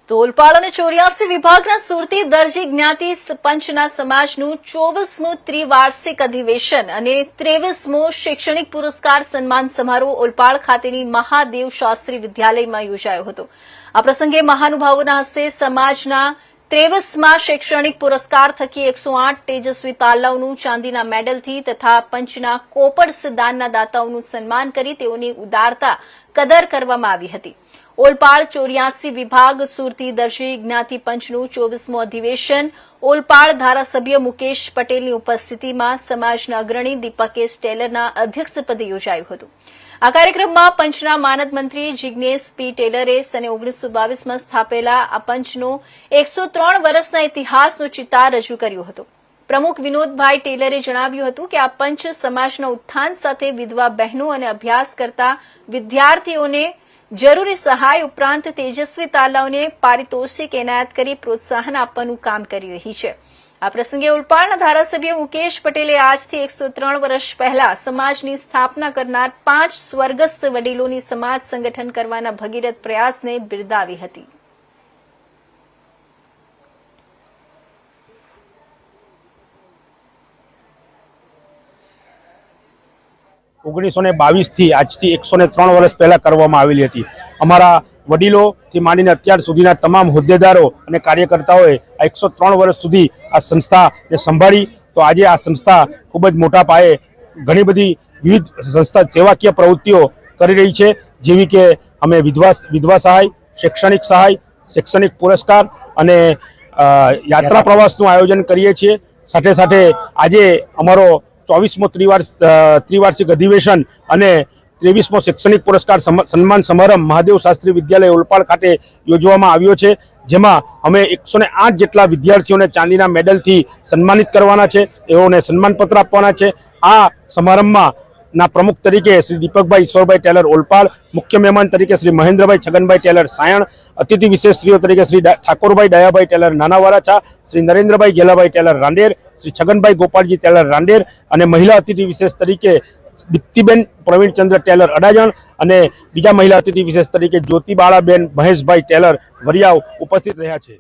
તો ઓલપાડ અને 84 વિભાગના સુરતી દરજી જ્ઞાતિ પંચના સમાજનું 24મું ત્રિવાર્ષિક અધિવેશન અને 23મો શૈક્ષણિક પુરસ્કાર સન્માન સમારોહ ઓલપાડ ખાતેની મહાદેવ શાસ્ત્રી વિદ્યાલયમાં યોજાયો હતો। આ પ્રસંગે મહાનુભાવોના હસ્તે સમાજના 23મા શૈક્ષણિક પુરસ્કાર થકી 108 તેજસ્વી તાલાઓનું ચાંદીના મેડલથી તથા પંચના કોપર સિદ્ધાંતના દાતાઓનું સન્માન કરી તેઓની ઉદારતા કદર કરવામાં આવી હતી। ઓલપાડ 84 વિભાગ સુરતી દરજી જ્ઞાતિ પંચનું 24મું અધિવેશન ઓલપાડ ધારાસભ્ય મુકેશ પટેલની ઉપસ્થિતિમાં સમાજના અગ્રણી દીપક એસ ટેલરના અધ્યક્ષપદે યોજાયું હતું। આ કાર્યક્રમમાં પંચના માનદ મંત્રી જિગ્નેશ પી ટેલરે સને 1922માં સ્થાપેલા આ પંચનો 103 વર્ષના ઇતિહાસનો ચિતાર રજૂ કર્યો હતો। પ્રમુખ વિનોદભાઈ ટેલરે જણાવ્યું હતું કે આ પંચ સમાજના ઉત્થાન સાથે વિધવા બહેનો અને અભ્યાસ કરતા વિદ્યાર્થીઓને જરૂરી સહાય ઉપરાંત તેજસ્વી તાલાઓને પારિતોષિક એનાયત કરી પ્રોત્સાહન આપવાનું કામ કરી રહી છે। આ પ્રસંગે ઓલપાડના ધારાસભ્ય મુકેશ પટેલે આજથી 103 વર્ષ પહેલા સમાજની સ્થાપના કરનાર 5 સ્વર્ગસ્થ વડીલોની સમાજ સંગઠન કરવાના ભગીરથ પ્રયાસને બિરદાવી હતી। ઓગણીસો 22 થી આજથી 103 વર્ષ પહેલા કરવામાં આવેલી હતી। અમારા વડીલોથી માંડીને અત્યાર સુધીના તમામ હોદ્દેદારો અને કાર્યકર્તાઓએ આ 103 વર્ષ સુધી આ સંસ્થાને સંભાળી। તો આજે આ સંસ્થા ખૂબ જ મોટા પાયે ઘણી બધી વિવિધ સંસ્થા સેવાકીય પ્રવૃત્તિઓ કરી રહી છે, જેવી કે અમે વિધવા સહાય, શૈક્ષણિક પુરસ્કાર અને યાત્રા પ્રવાસનું આયોજન કરીએ છીએ। સાથે સાથે આજે અમારો 24મો ત્રિવાર્ષિક અધિવેશન અને 23મો શૈક્ષણિક પુરસ્કાર સન્માન સમારંભ મહાદેવ શાસ્ત્રી વિદ્યાલય ઓલપાડ ખાતે યોજવામાં આવ્યો છે, જેમાં અમે 108 જેટલા વિદ્યાર્થીઓને ચાંદીના મેડલથી સન્માનિત કરવાના છે, તેઓને સન્માનપત્ર આપવાના છે। આ સમારંભમાં ના પ્રમુખ તરીકે શ્રી દીપકભાઈ ઈશ્વરભાઈ ટેલર ઓલપાડ, મુખ્ય મહેમાન તરીકે શ્રી મહેન્દ્રભાઈ છગનભાઈ ટેલર સાયણ, અતિથિ વિશેષશ્રીઓ તરીકે શ્રી ઠાકોરભાઈ દયાભાઈ ટેલર નાનાવારાચા, શ્રી નરેન્દ્રભાઈ ગેલાભાઈ ટેલર રાંદેર, શ્રી છગનભાઈ ગોપાલજી ટેલર રાંદેર અને મહિલા અતિથિ વિશેષ તરીકે દીપ્તિબેન પ્રવીણચંદ્ર ટેલર અડાજણ અને બીજા મહિલા અતિથિ વિશેષ તરીકે જ્યોતિબાળાબેન મહેશભાઈ ટેલર વરિયાવ ઉપસ્થિત રહ્યા છે।